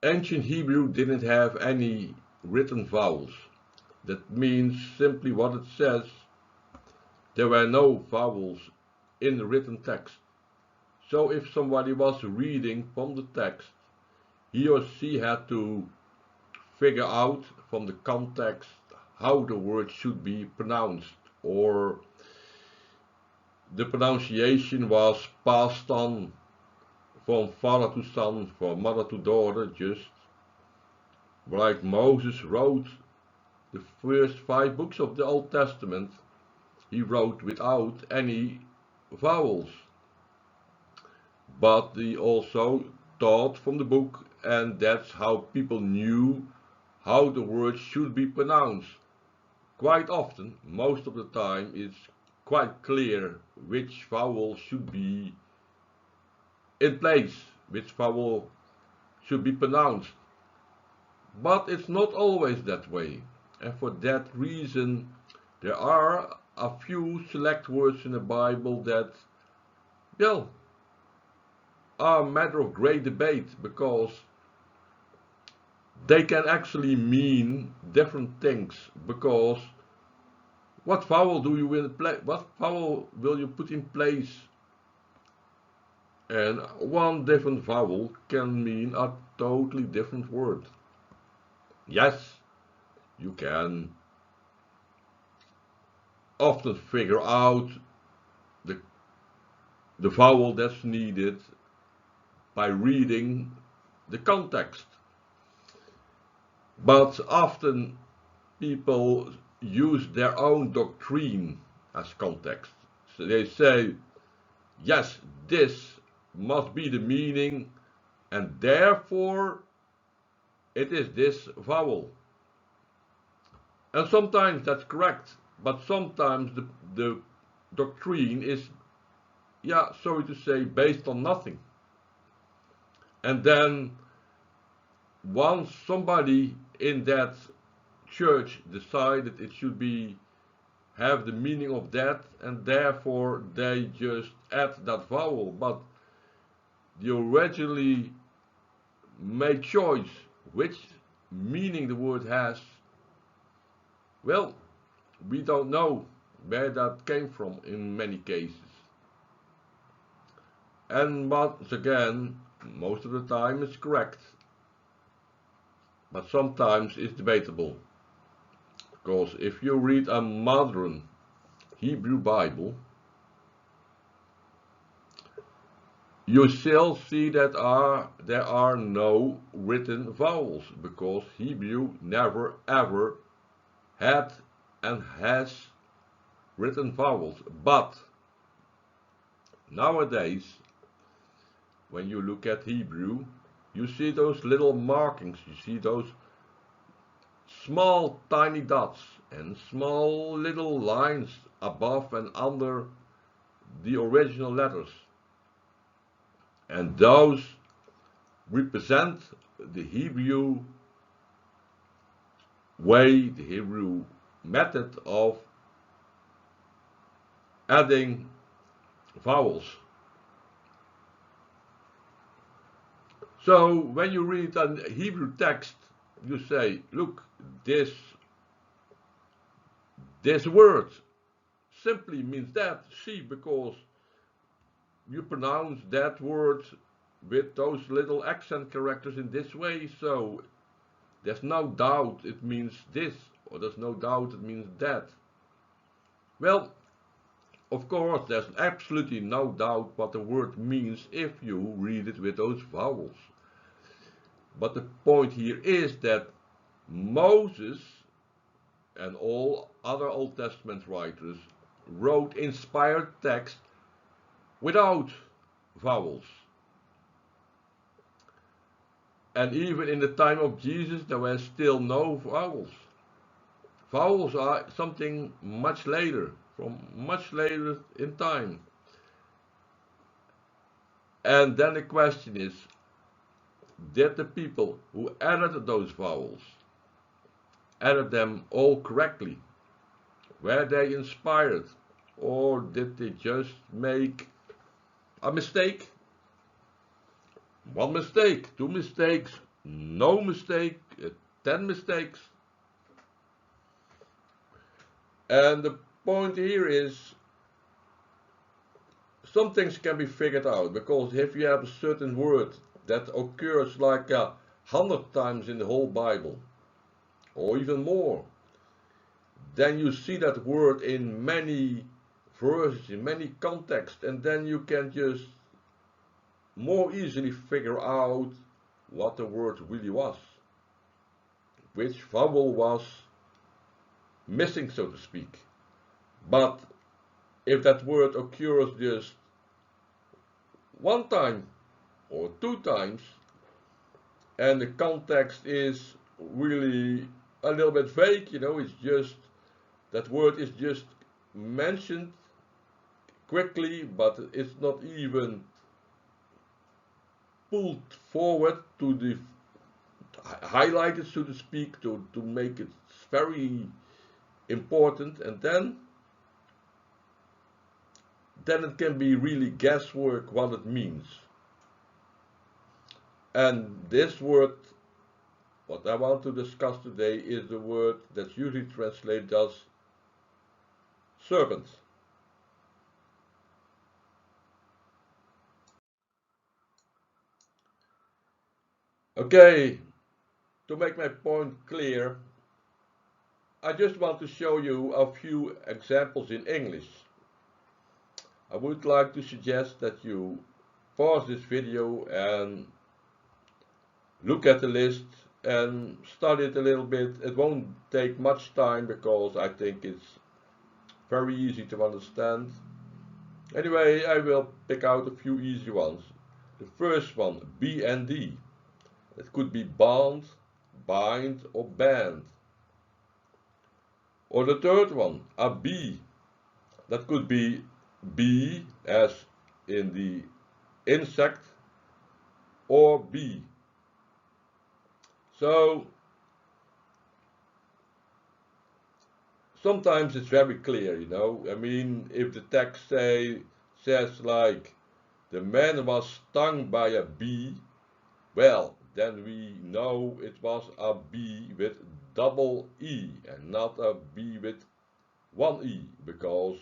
Ancient Hebrew didn't have any written vowels. That means simply what it says. There were no vowels in the written text. So if somebody was reading from the text, he or she had to figure out from the context how the word should be pronounced, or the pronunciation was passed on from father to son, from mother to daughter, just like Moses wrote the first 5 books of the Old Testament. He wrote without any vowels, but he also taught from the book, and that's how people knew how the word should be pronounced. Quite often, most of the time, it's quite clear which vowel should be in place, which vowel should be pronounced. But it's not always that way, and for that reason there are a few select words in the Bible that, well, are a matter of great debate, because they can actually mean different things. Because what vowel will you put in place? And one different vowel can mean a totally different word. Yes, you can often figure out the, the vowel that's needed by reading the context. But often people use their own doctrine as context. So they say, yes, this must be the meaning, and therefore it is this vowel. And sometimes that's correct, but sometimes the doctrine is, yeah, sorry to say, based on nothing. And then once somebody in that church decided it should be have the meaning of that, and therefore they just add that vowel, but the originally made choice which meaning the word has, well, we don't know where that came from in many cases. And once again, most of the time it's correct, but sometimes it's debatable. Because if you read a modern Hebrew Bible, you still see that there are no written vowels, because Hebrew never ever had and has written vowels. But nowadays, when you look at Hebrew, you see those little markings, you see those small tiny dots and small little lines above and under the original letters. And those represent the Hebrew way, the Hebrew method of adding vowels. So when you read a Hebrew text, you say, look, this word simply means that. See, because you pronounce that word with those little accent characters in this way, so there's no doubt it means this, or there's no doubt it means that. Well, of course, there's absolutely no doubt what the word means if you read it with those vowels. But the point here is that Moses and all other Old Testament writers wrote inspired text without vowels. And even in the time of Jesus, there were still no vowels. Vowels are something much later, from much later in time. And then the question is, did the people who added those vowels added them all correctly? Were they inspired, or did they just make a mistake? One mistake, two mistakes, no mistake, 10 mistakes. And the point here is some things can be figured out, because if you have a certain word that occurs like 100 times in the whole Bible, or even more, then you see that word in many verses, in many contexts, and then you can just more easily figure out what the word really was, which vowel was missing, so to speak. But if that word occurs just one time or 2 times, and the context is really a little bit vague, it's just that word is just mentioned quickly, but it's not even pulled forward to the highlighted, so to speak, to make it very important, and then it can be really guesswork what it means. And this word, what I want to discuss today, is the word that's usually translated as serpent. Okay, to make my point clear, I just want to show you a few examples in English. I would like to suggest that you pause this video and look at the list and study it a little bit. It won't take much time because I think it's very easy to understand. Anyway, I will pick out a few easy ones. The first one, BND. It could be bond, bind, or band. Or the third one, a bee. That could be bee as in the insect, or bee. So sometimes it's very clear, I mean, if the text says like the man was stung by a bee, well, then we know it was a bee with double E and not a bee with one E, because,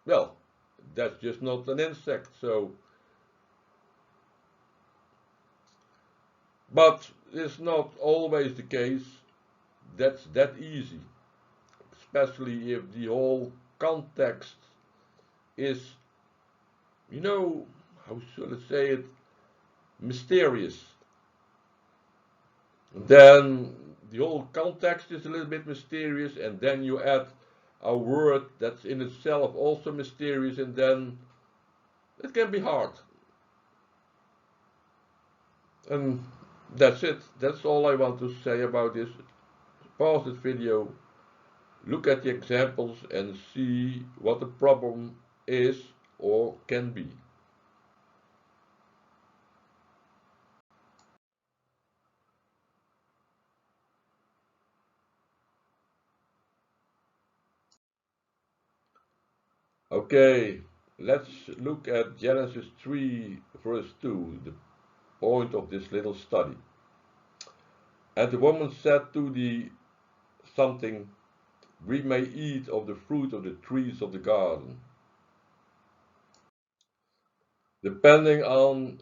well, that's just not an insect. So, but it's not always the case that's that easy, especially if the whole context is, how should I say it, mysterious. Then the whole context is a little bit mysterious, and then you add a word that's in itself also mysterious, and then it can be hard. And that's it. That's all I want to say about this. Pause this video, look at the examples, and see what the problem is or can be. Okay, let's look at Genesis 3 verse 2, the point of this little study. And the woman said to the something, we may eat of the fruit of the trees of the garden. Depending on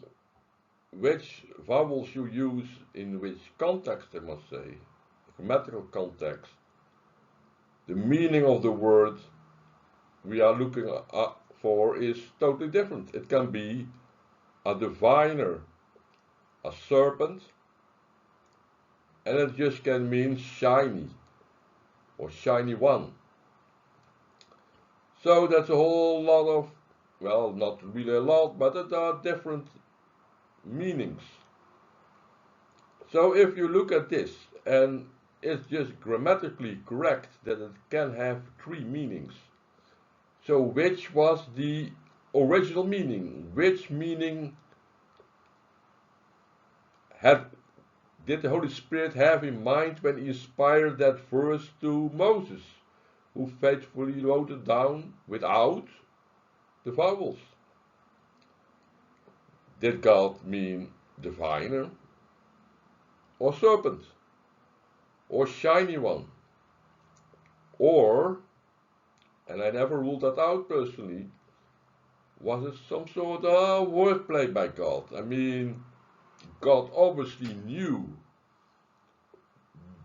which vowels you use in which context, I must say, grammatical context, the meaning of the word we are looking for is totally different. It can be a diviner, a serpent, and it just can mean shiny or shiny one. So that's a whole lot of, well, not really a lot, but there are different meanings. So if you look at this, and it's just grammatically correct that it can have 3 meanings. So which was the original meaning? Which meaning did the Holy Spirit have in mind when he inspired that verse to Moses, who faithfully wrote it down without the vowels? Did God mean diviner? or serpent or shiny one, or, and I never ruled that out personally, was it some sort of wordplay by God? I mean, God obviously knew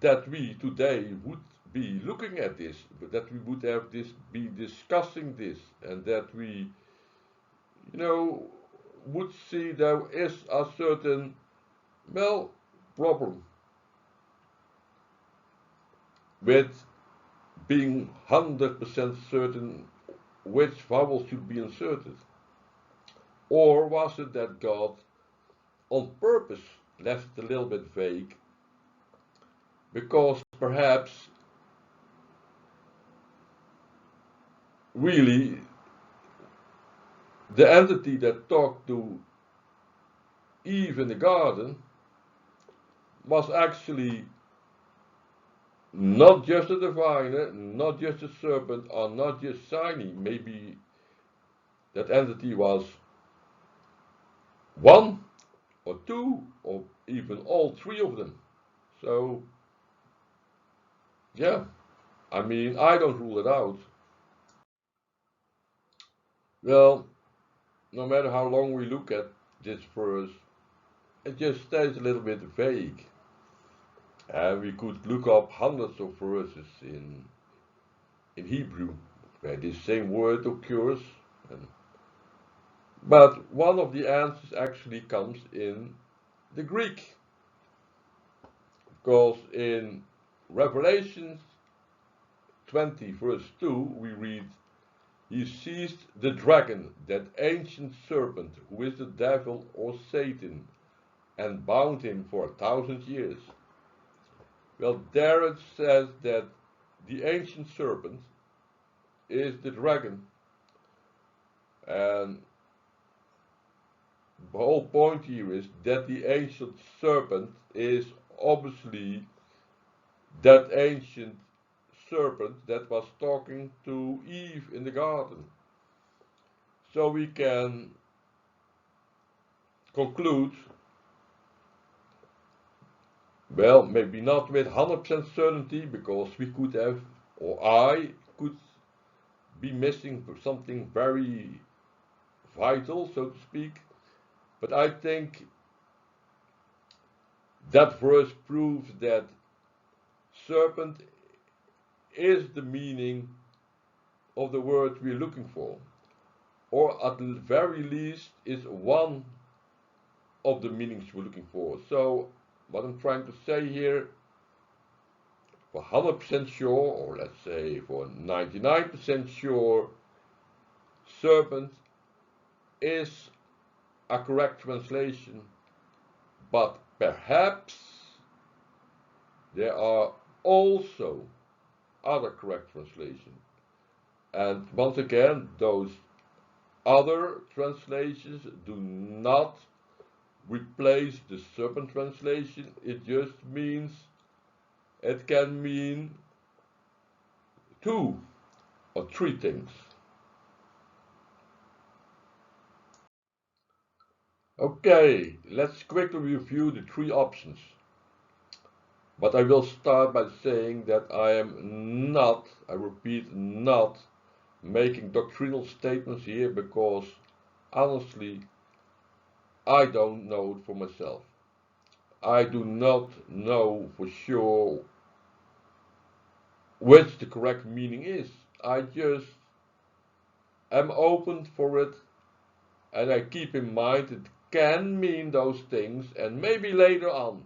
that we today would be looking at this, that we would have this, be discussing this, and that we, you know, would see there is a certain, well, problem with being 100% certain which vowel should be inserted. Or was it that God on purpose left it a little bit vague because perhaps really the entity that talked to Eve in the garden was actually not just a diviner, not just a serpent, or not just shiny. Maybe that entity was one or two or even all three of them. So, yeah, I mean, I don't rule it out. Well, no matter how long we look at this verse, it just stays a little bit vague. And we could look up hundreds of verses in Hebrew where this same word occurs. And, but one of the answers actually comes in the Greek. Because in Revelation 20 verse 2 we read, he seized the dragon, that ancient serpent, who is the devil or Satan, and bound him for 1,000 years. Well, there it says that the ancient serpent is the dragon. And the whole point here is that the ancient serpent is obviously that ancient serpent that was talking to Eve in the garden. So we can conclude, well, maybe not with 100% certainty, because we could have, or I could be missing something very vital, so to speak. But I think that verse proves that serpent is the meaning of the word we're looking for, or at the very least is one of the meanings we're looking for. So what I'm trying to say here, for 100% sure, or let's say for 99% sure, serpent is a correct translation, but perhaps there are also other correct translations. And once again, those other translations do not replace the serpent translation. It just means, it can mean two or three things. Okay, let's quickly review the three options. But I will start by saying that I am not, I repeat, not making doctrinal statements here, because honestly, I don't know it for myself. I do not know for sure which the correct meaning is. I just am open for it, and I keep in mind it can mean those things, and maybe later on,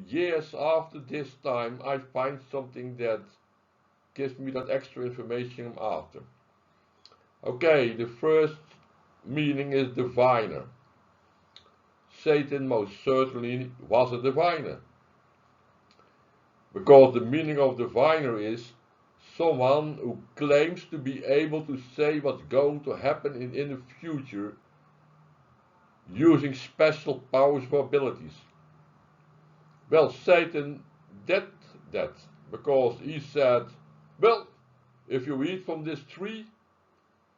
years after this time, I find something that gives me that extra information I'm after. Okay, the first meaning is diviner. Satan most certainly was a diviner, because the meaning of diviner is someone who claims to be able to say what's going to happen in the future using special powers or abilities. Well, Satan did that because he said, well, if you eat from this tree,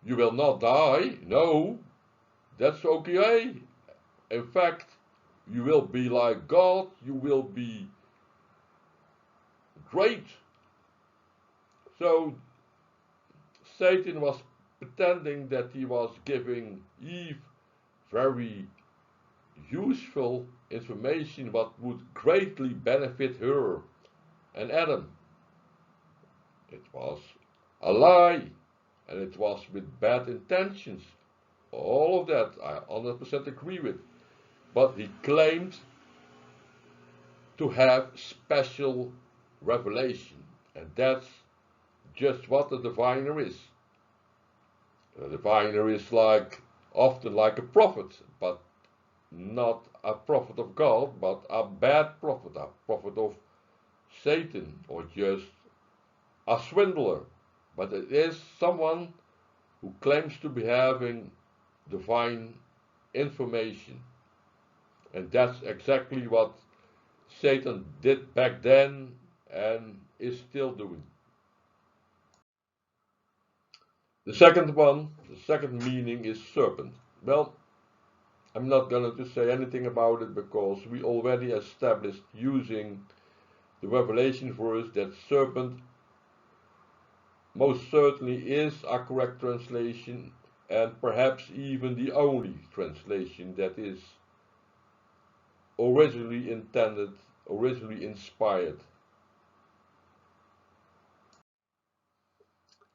you will not die. No, that's okay. In fact, you will be like God, you will be great. So Satan was pretending that he was giving Eve very useful information what would greatly benefit her and Adam. It was a lie, and it was with bad intentions. All of that I 100% agree with. But he claimed to have special revelation, and that's just what a diviner is. A diviner is often like a prophet, but not a prophet of God, but a bad prophet, a prophet of Satan, or just a swindler. But it is someone who claims to be having divine information. And that's exactly what Satan did back then and is still doing. The second meaning is serpent. Well, I'm not going to say anything about it because we already established using the Revelation verse that serpent most certainly is a correct translation, and perhaps even the only translation that is originally intended, originally inspired.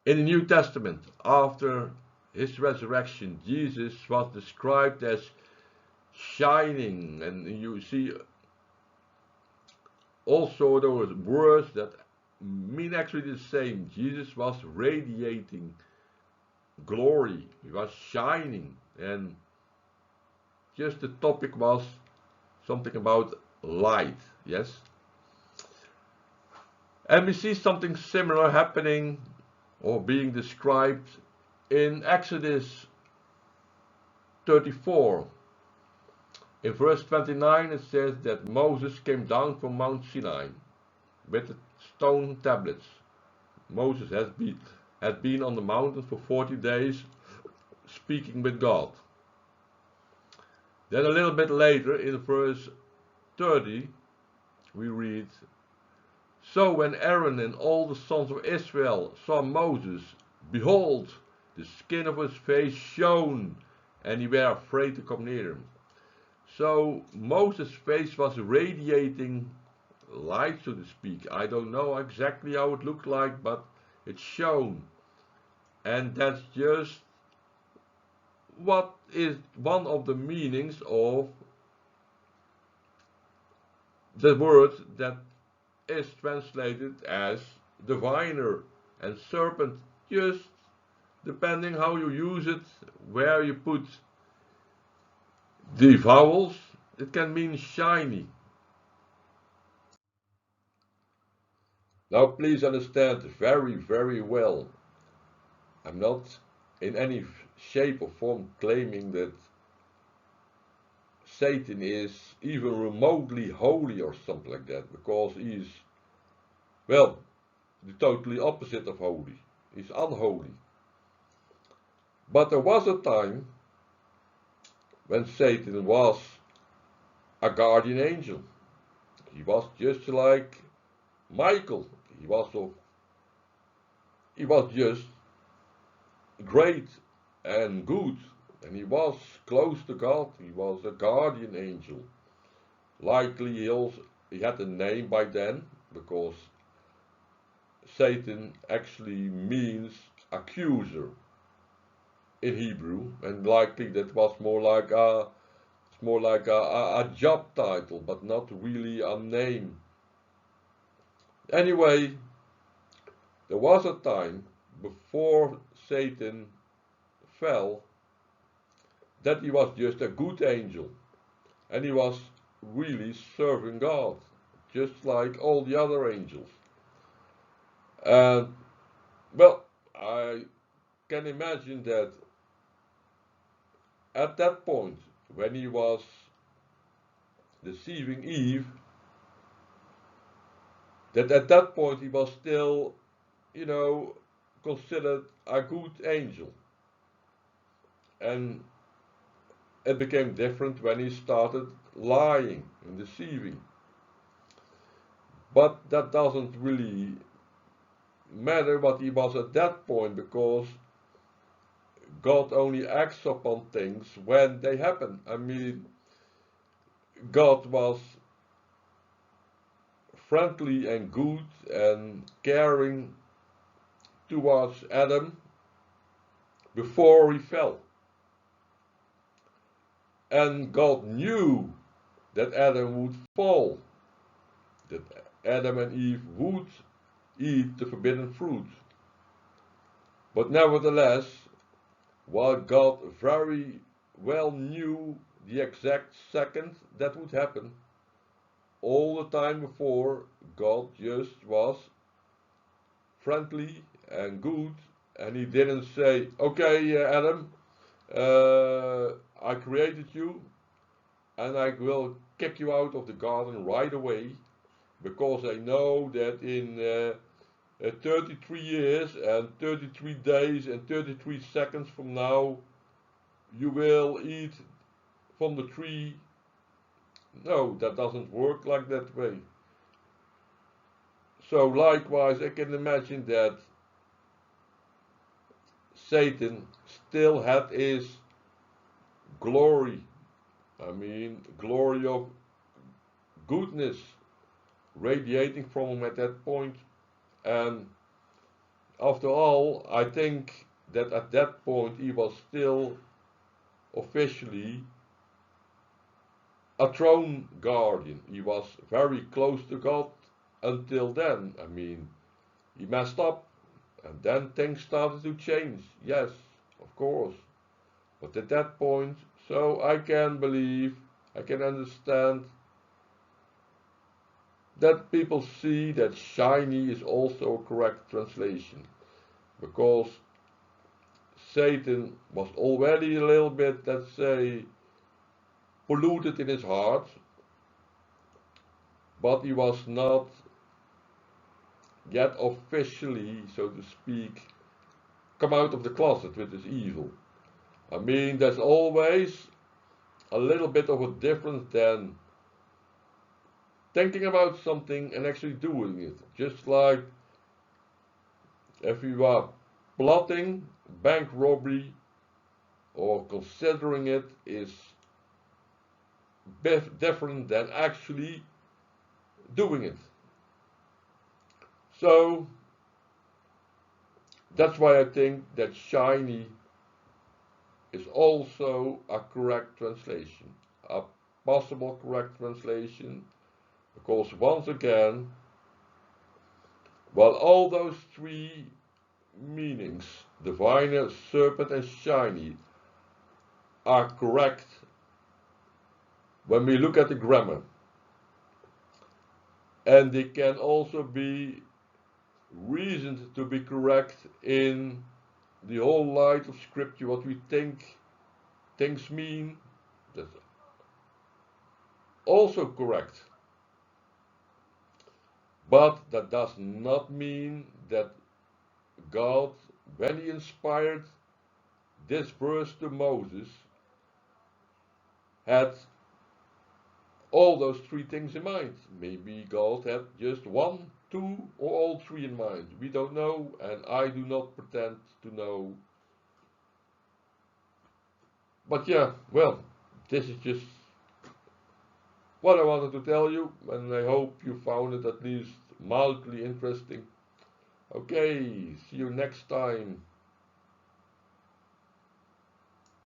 In the New Testament, after his resurrection, Jesus was described as shining, and you see also those words that mean actually the same. Jesus was radiating glory, he was shining, and just the topic was something about light, yes? And we see something similar happening or being described in Exodus 34. In verse 29 it says that Moses came down from Mount Sinai with the stone tablets. Moses had been on the mountain for 40 days speaking with God. Then a little bit later in verse 30 we read, so when Aaron and all the sons of Israel saw Moses, behold, the skin of his face shone, and they were afraid to come near him. So Moses' face was radiating light, so to speak. I don't know exactly how it looked like, but it shone. And that's just what is one of the meanings of the word that is translated as diviner and serpent, just depending how you use it, where you put the vowels, it can mean shiny. Now please understand very, very well, I'm not in any shape or form claiming that Satan is even remotely holy or something like that, because he's, well, the totally opposite of holy. He's unholy. But there was a time when Satan was a guardian angel. He was just like Michael. He was just great and good, and he was close to God. He was a guardian angel. Likely he had a name by then, because Satan actually means accuser in Hebrew, and likely that was more like a job title, but not really a name. Anyway, there was a time before Satan fell that he was just a good angel, and he was really serving God, just like all the other angels. And well, I can imagine that at that point, when he was deceiving Eve, that at that point he was still, considered a good angel. And it became different when he started lying and deceiving. But that doesn't really matter what he was at that point, because God only acts upon things when they happen. I mean, God was friendly and good and caring towards Adam before he fell. And God knew that Adam would fall, that Adam and Eve would eat the forbidden fruit. But nevertheless, while God very well knew the exact second that would happen, all the time before, God just was friendly and good, and he didn't say, okay, Adam, I created you and I will kick you out of the garden right away, because I know that in 33 years and 33 days and 33 seconds from now you will eat from the tree. No, that doesn't work like that way. So likewise, I can imagine that Satan still had his glory. I mean, glory of goodness radiating from him at that point. And after all, I think that at that point he was still officially a throne guardian. He was very close to God until then. I mean, he messed up and then things started to change. Yes, of course. But at that point, so I can believe, I can understand that people see that shiny is also a correct translation, because Satan was already a little bit, let's say, polluted in his heart, but he was not yet officially, so to speak, come out of the closet with his evil. I mean, there's always a little bit of a difference than thinking about something and actually doing it. Just like if you are plotting bank robbery or considering it is different than actually doing it. So that's why I think that shiny is also a correct translation, a possible correct translation, because once again, while all those three meanings, diviner, serpent, and shiny, are correct when we look at the grammar, and they can also be reasoned to be correct in the whole light of scripture, what we think things mean, that's also correct. But that does not mean that God, when he inspired this verse to Moses, had all those three things in mind. Maybe God had just one, two, or all three in mind. We don't know, and I do not pretend to know. But yeah, well, this is just what I wanted to tell you, and I hope you found it at least mildly interesting. Okay, see you next time.